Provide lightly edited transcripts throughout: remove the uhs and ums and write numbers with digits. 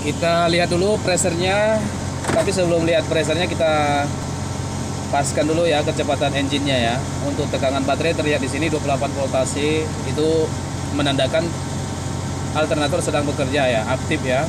Kita lihat dulu pressernya, tapi sebelum lihat pressernya kita paskan dulu ya kecepatan engine-nya ya. Untuk tekanan baterai terlihat di sini 28 voltase, itu menandakan alternator sedang bekerja ya, aktif ya.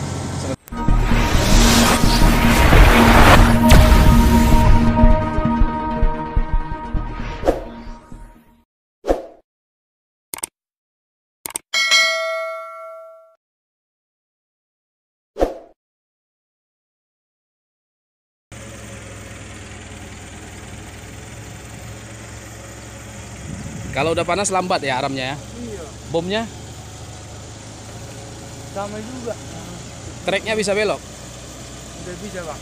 Kalau udah panas lambat ya aramnya ya. Iya. Bomnya, Sama juga. treknya bisa belok. Udah bisa bang.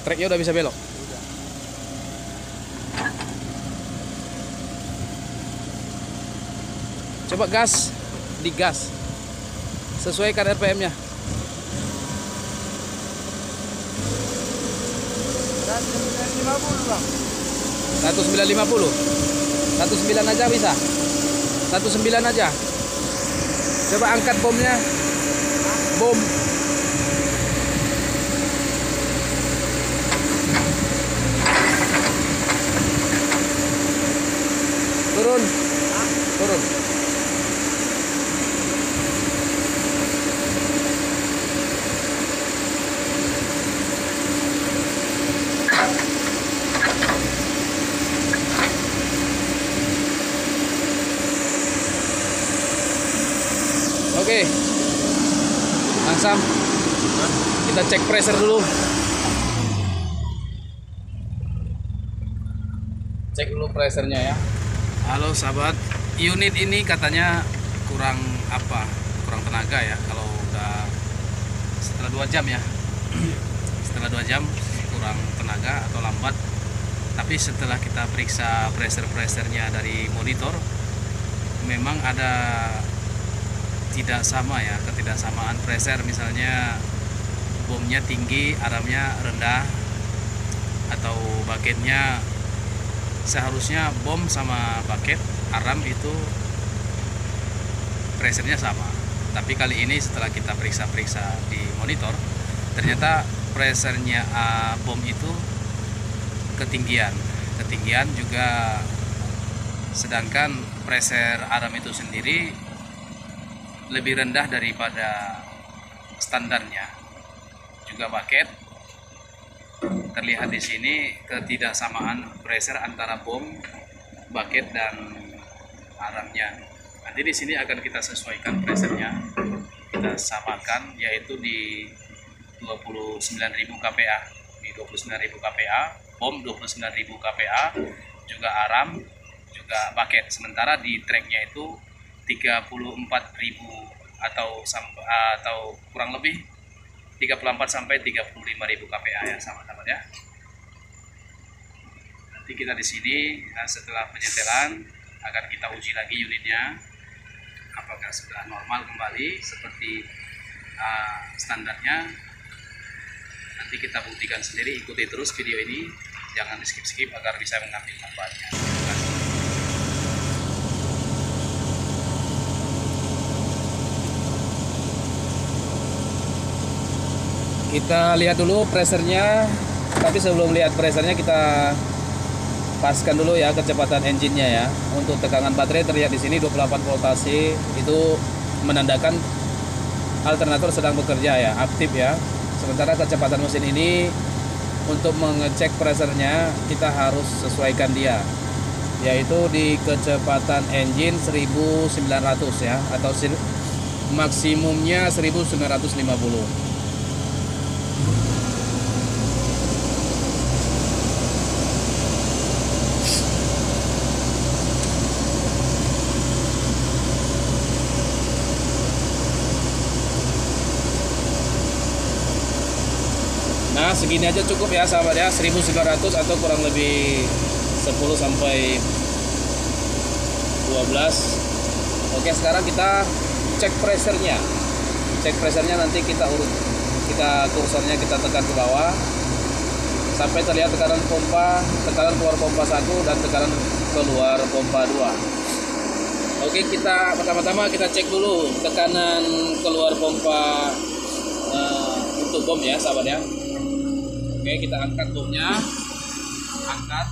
Treknya udah bisa belok. Udah. Coba gas, digas. Sesuaikan RPM-nya. 150 bang. 1950. 19 aja bisa. 19 aja. Coba angkat bomnya. Bom. Turun. Turun. Oke, langsung kita cek pressure dulu. Cek dulu pressernya ya. Halo sahabat, unit ini katanya kurang tenaga ya. Kalau udah setelah 2 jam ya, setelah 2 jam kurang tenaga atau lambat. Tapi setelah kita periksa pressernya dari monitor, memang ada tidak sama ya, ketidaksamaan pressure. Misalnya bomnya tinggi, aramnya rendah, atau bucketnya seharusnya bom sama bucket aram itu pressernya sama. Tapi kali ini setelah kita periksa-periksa di monitor, ternyata pressernya bom itu ketinggian juga, sedangkan pressure aram itu sendiri lebih rendah daripada standarnya. Juga bucket, terlihat di sini ketidaksamaan pressure antara bom, bucket dan aramnya. Nanti di sini akan kita sesuaikan pressernya, kita samakan, yaitu di 29.000 kPa, di 29.000 kPa, bom 29.000 kPa, juga aram, juga bucket. Sementara di tracknya itu 34.000 atau kurang lebih 34 sampai 35.000 kPa ya sahabat-sahabat ya. Nanti kita di sini setelah penyetelan akan kita uji lagi unitnya apakah sudah normal kembali seperti standarnya. Nanti kita buktikan sendiri, ikuti terus video ini, jangan di skip agar bisa mengambil manfaatnya. Terima kasih. Kita lihat dulu pressernya, tapi sebelum lihat pressernya kita paskan dulu ya kecepatan engine-nya ya. Untuk tekanan baterai terlihat di sini 28 voltase, itu menandakan alternator sedang bekerja ya, aktif ya. Sementara kecepatan mesin ini untuk mengecek pressernya kita harus sesuaikan dia, yaitu di kecepatan engine 1900 ya, atau maksimumnya 1950. Nah segini aja cukup ya sahabat ya, 1900 atau kurang lebih 10 sampai 12. Oke, sekarang kita cek pressernya. Cek pressernya nanti kita kursornya kita tekan ke bawah sampai terlihat tekanan keluar pompa 1 dan tekanan keluar pompa 2. Oke, kita pertama-tama kita cek dulu tekanan keluar pompa untuk bom ya sahabat ya. Oke, kita angkat bomnya. Angkat.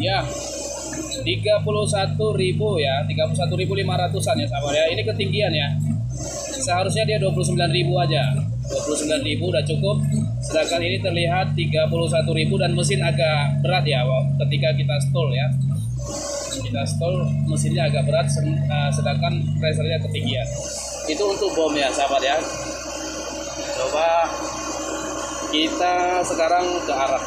Ya, 31.000 ya, 31.500-an ya sahabat ya. Ini ketinggian ya. Seharusnya dia 29.000 aja. 29.000 udah cukup. Sedangkan ini terlihat 31.000 dan mesin agak berat ya ketika kita stall ya. Kita stall mesinnya agak berat, sedangkan pressernya ketinggian. Itu untuk bom ya sahabat ya. Coba kita sekarang ke arah.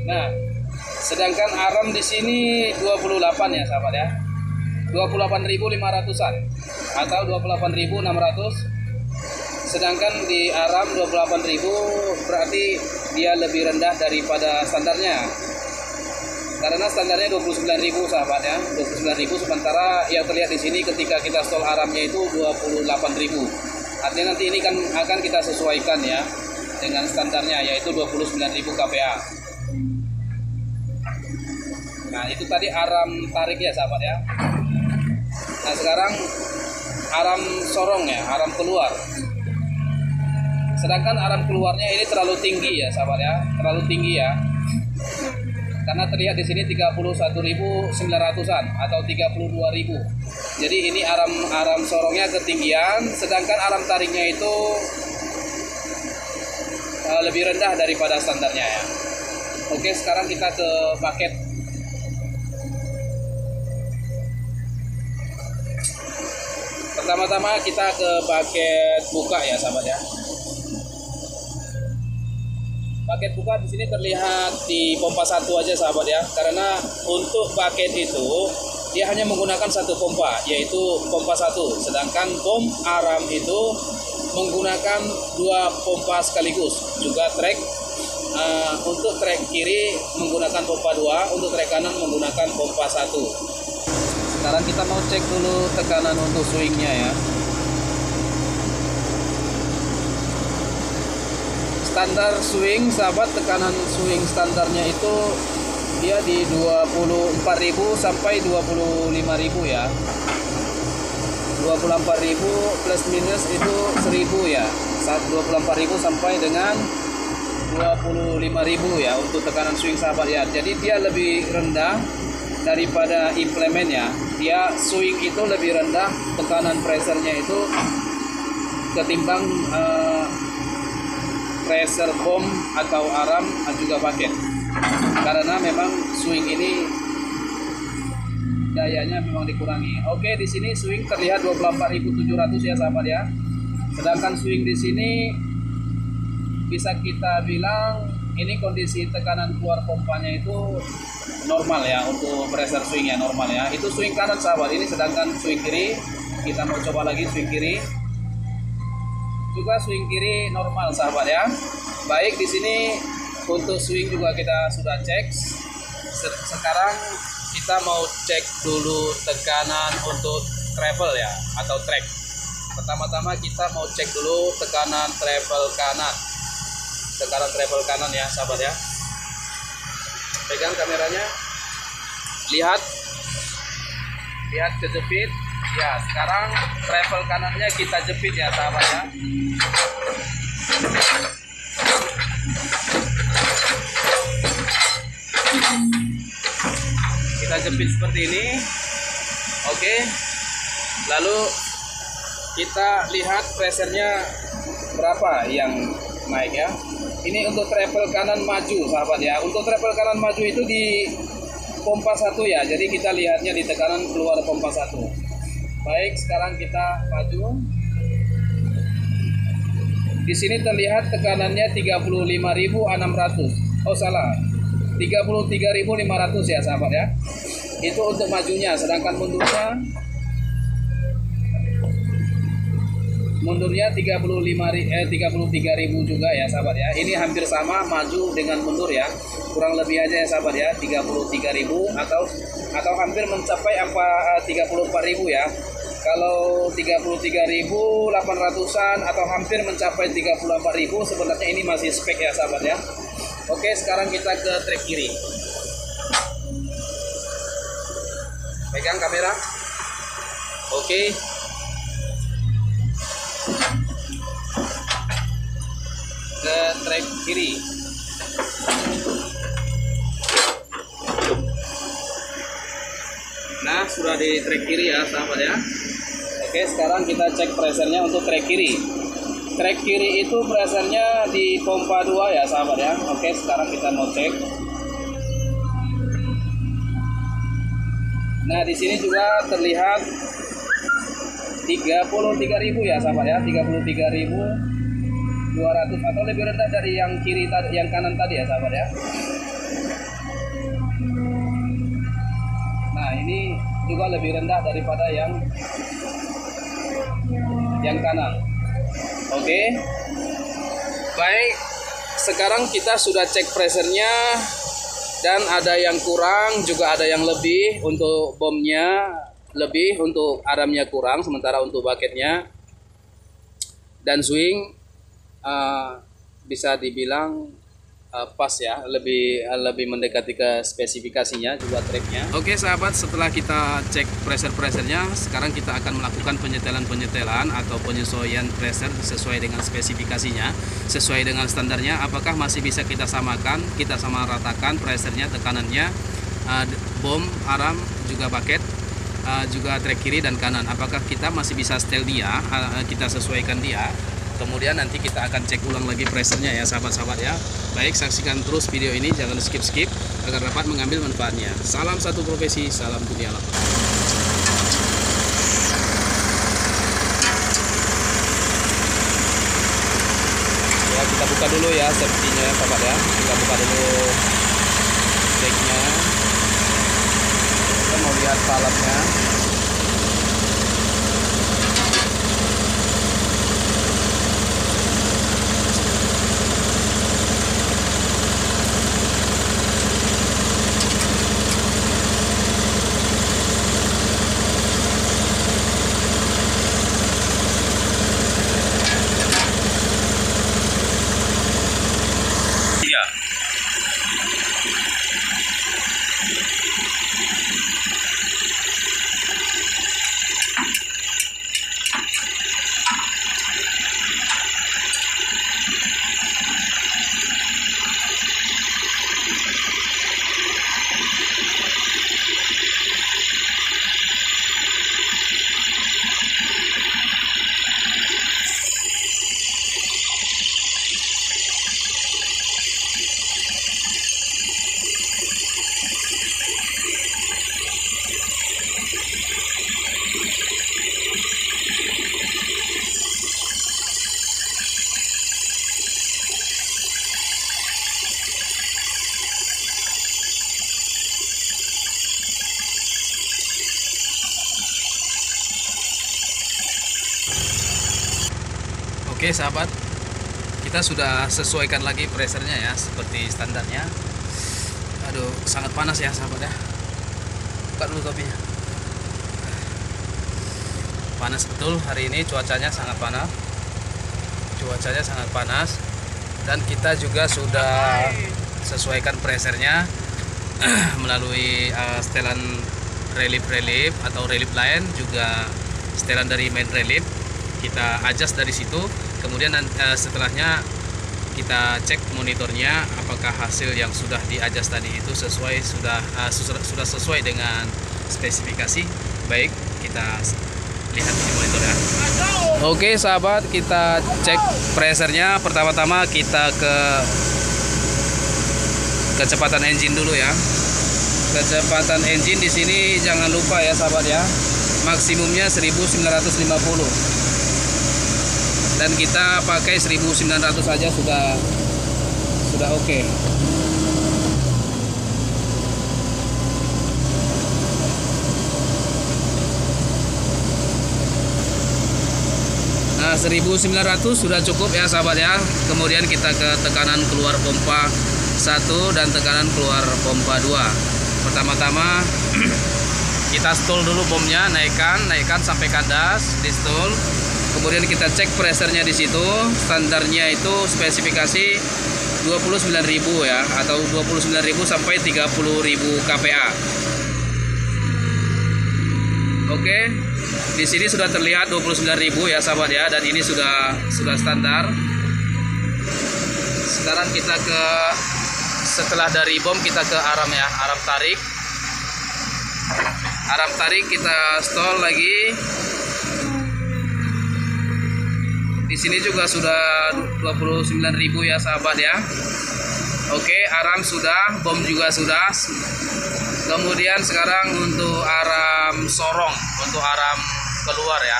Nah, sedangkan arm di sini 28 ya sahabat ya. 28.500-an atau 28.600. Sedangkan di arm 28.000 berarti dia lebih rendah daripada standarnya. Karena standarnya 29.000 sahabat ya. 29.000 sementara yang terlihat di sini ketika kita stall armnya itu 28.000. Artinya nanti ini kan akan kita sesuaikan ya dengan standarnya yaitu 29.000 kPa. Nah itu tadi aram tarik ya sahabat ya. Nah sekarang aram sorong ya, aram keluar. Sedangkan aram keluarnya ini terlalu tinggi ya sahabat ya, terlalu tinggi ya. Karena terlihat di sini 31.900-an atau 32.000. Jadi ini aram sorongnya ketinggian, sedangkan aram tariknya itu lebih rendah daripada standarnya ya. Oke, sekarang kita ke bucket. Pertama-tama kita ke bucket buka ya sahabat ya. Bucket buka di sini terlihat di pompa 1 aja sahabat ya. Karena untuk bucket itu dia hanya menggunakan satu pompa yaitu pompa 1. Sedangkan bom aram itu menggunakan 2 pompa sekaligus. Juga trek untuk trek kiri menggunakan pompa 2, untuk trek kanan menggunakan pompa 1. Sekarang kita mau cek dulu tekanan untuk swingnya ya. Standar swing sahabat, tekanan swing standarnya itu dia di 24.000 sampai 25.000 ya. 24.000 plus minus itu 1.000 ya. 24.000 sampai dengan 25.000 ya untuk tekanan swing sahabat ya. Jadi dia lebih rendah daripada implementnya. Dia swing itu lebih rendah tekanan pressernya itu ketimbang pressure bom atau aram juga bucket. Karena memang swing ini dayanya memang dikurangi. Oke, di sini swing terlihat 24.700 ya sahabat ya. Sedangkan swing di sini bisa kita bilang ini kondisi tekanan keluar pompanya itu normal ya, untuk pressure swing ya normal ya. Itu swing kanan sahabat, ini sedangkan swing kiri kita mau coba lagi swing kiri. Juga swing kiri normal sahabat ya. Baik, di sini untuk swing juga kita sudah cek. Sekarang kita mau cek dulu tekanan untuk travel ya atau track. Pertama-tama kita mau cek dulu tekanan travel kanan. Tekanan travel kanan ya sahabat ya. Pegang kameranya. Lihat kejepit. Ya, sekarang travel kanannya kita jepit ya sahabat ya. Kita jepit seperti ini. Oke. Lalu kita lihat pressernya berapa yang naik ya. Ini untuk travel kanan maju sahabat ya. Untuk travel kanan maju itu di pompa 1 ya. Jadi kita lihatnya di tekanan keluar pompa 1. Baik, sekarang kita maju. Di sini terlihat tekanannya 35.600. Oh salah, 33.500 ya sahabat ya. Itu untuk majunya, sedangkan mundurnya 25.600 Mundurnya 33.000 juga ya sahabat ya. Ini hampir sama maju dengan mundur ya. Kurang lebih aja ya sahabat ya, 33.000 atau hampir mencapai 34.000 ya. Kalau 33.800-an atau hampir mencapai 34.000 sebenarnya ini masih spek ya sahabat ya. Oke, sekarang kita ke trek kiri. Pegang kamera. Oke. Ke trek kiri. Nah, sudah di trek kiri ya sahabat ya. Oke, sekarang kita cek pressernya untuk trek kiri. Trek kiri itu pressernya di pompa 2 ya sahabat ya. Oke, sekarang kita mau cek. Nah, di sini juga terlihat 33.000 ya sahabat ya. 33.200 atau lebih rendah dari yang kiri tadi, yang kanan tadi ya sahabat ya. Nah, ini juga lebih rendah daripada yang kanan. Oke. Baik, sekarang kita sudah cek pressernya dan ada yang kurang, juga ada yang lebih. Untuk bomnya lebih, untuk aramnya kurang, sementara untuk bucketnya dan swing bisa dibilang pas ya, lebih mendekati ke spesifikasinya juga treknya. Oke sahabat, setelah kita cek pressernya, sekarang kita akan melakukan penyetelan atau penyesuaian pressure sesuai dengan spesifikasinya, sesuai dengan standarnya. Apakah masih bisa kita samakan, kita sama ratakan pressernya, tekanannya, bom, aram, juga bucket, juga trek kiri dan kanan. Apakah kita masih bisa setel dia, kita sesuaikan dia. Kemudian nanti kita akan cek ulang lagi pressernya ya sahabat-sahabat ya. Baik, saksikan terus video ini, jangan skip agar dapat mengambil manfaatnya. Salam satu profesi, salam dunia lapang. Ya, kita buka dulu ya safety-nya ya sahabat ya. Kita buka dulu decknya. Kita mau lihat salapnya. Oke sahabat, kita sudah sesuaikan lagi pressernya ya, seperti standarnya. Aduh, sangat panas ya sahabat ya. Buka dulu topinya. Panas betul hari ini, cuacanya sangat panas. Dan kita juga sudah sesuaikan pressernya melalui setelan relief atau relief line, juga setelan dari main relief. Kita adjust dari situ. Kemudian setelahnya kita cek monitornya apakah hasil yang sudah di-adjust tadi itu sudah sesuai dengan spesifikasi. Baik, kita lihat di monitor ya. Oke sahabat, kita cek pressernya. Pertama-tama kita ke kecepatan engine dulu ya. Kecepatan engine di sini jangan lupa ya sahabat ya. Maksimumnya 1950. Dan kita pakai 1900 saja sudah oke. Nah 1900 sudah cukup ya sahabat ya. Kemudian kita ke tekanan keluar pompa 1 dan tekanan keluar pompa 2. Pertama-tama kita stall dulu bomnya, naikkan sampai kandas, di stall. Kemudian kita cek pressernya di situ. Standarnya itu spesifikasi 29.000 ya, atau 29.000 sampai 30.000 kPa. Oke, di sini sudah terlihat 29.000 ya sahabat ya, dan ini sudah standar. Sekarang kita setelah dari bom kita ke aram ya, aram tarik. Aram tarik kita stall lagi. Di sini juga sudah 29.000 ya sahabat ya. Oke, aram sudah, bom juga sudah. Kemudian sekarang untuk aram sorong, untuk aram keluar ya.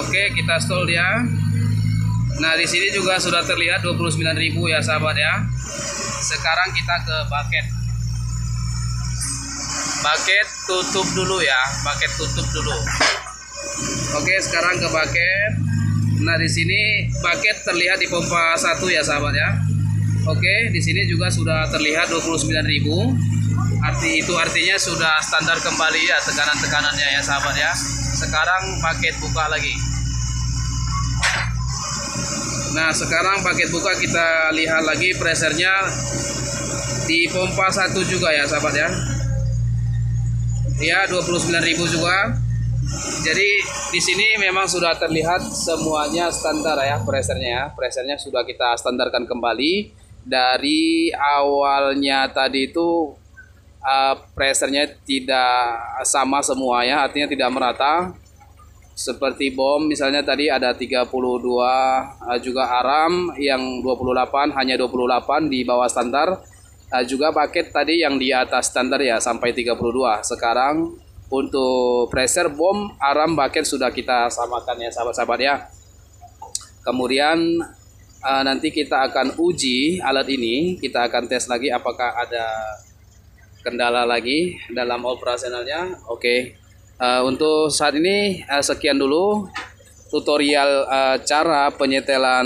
Oke, kita stall dia. Nah, di sini juga sudah terlihat 29.000 ya sahabat ya. Sekarang kita ke bucket. Bucket tutup dulu ya, bucket tutup dulu. Oke, sekarang ke bucket. Nah, di sini bucket terlihat di pompa 1 ya sahabat ya. Oke, di sini juga sudah terlihat 29.000. Itu artinya sudah standar kembali ya tekanan-tekanannya ya sahabat ya. Sekarang bucket buka lagi. Nah, sekarang bucket buka, kita lihat lagi pressernya di pompa 1 juga ya sahabat ya. Ya, 29.000 juga. Jadi di sini memang sudah terlihat semuanya standar ya pressernya ya. Pressernya sudah kita standarkan kembali. Dari awalnya tadi itu pressernya tidak sama semua ya, artinya tidak merata. Seperti bom misalnya tadi ada 32, juga aram yang 28, hanya 28 di bawah standar. Juga bucket tadi yang di atas standar ya sampai 32. Sekarang untuk pressure, bom, aram, bucket sudah kita samakan ya sahabat-sahabat ya. Kemudian nanti kita akan uji alat ini, kita akan tes lagi apakah ada kendala lagi dalam operasionalnya. Oke. Untuk saat ini sekian dulu tutorial cara penyetelan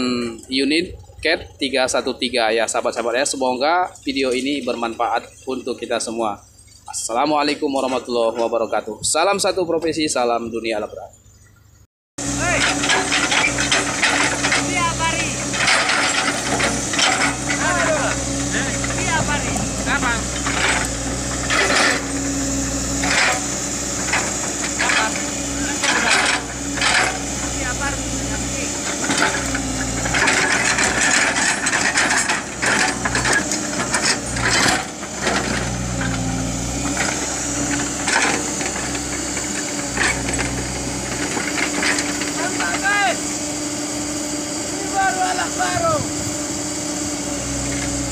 unit CAT 313 ya sahabat-sahabat ya. Semoga video ini bermanfaat untuk kita semua. Assalamualaikum warahmatullahi wabarakatuh. Salam satu profesi, salam dunia lebrak.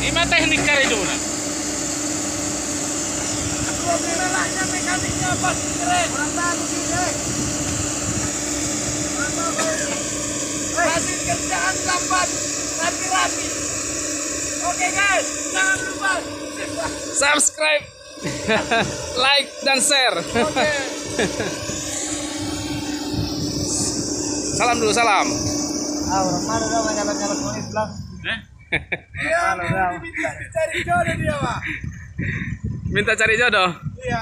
Ini teknik cari dulu. Problemnya mekaniknya pas keren. Kurang tahu sih, hasil kerjaan lambat, rapi-rapi. Oke guys, jangan lupa Subscribe, like dan share. Oke. Salam dulu, salam. Orang mana dong jalan-jalan polis lah. Iya, minta cari jodoh dia, Pak. Minta cari jodoh. Iya.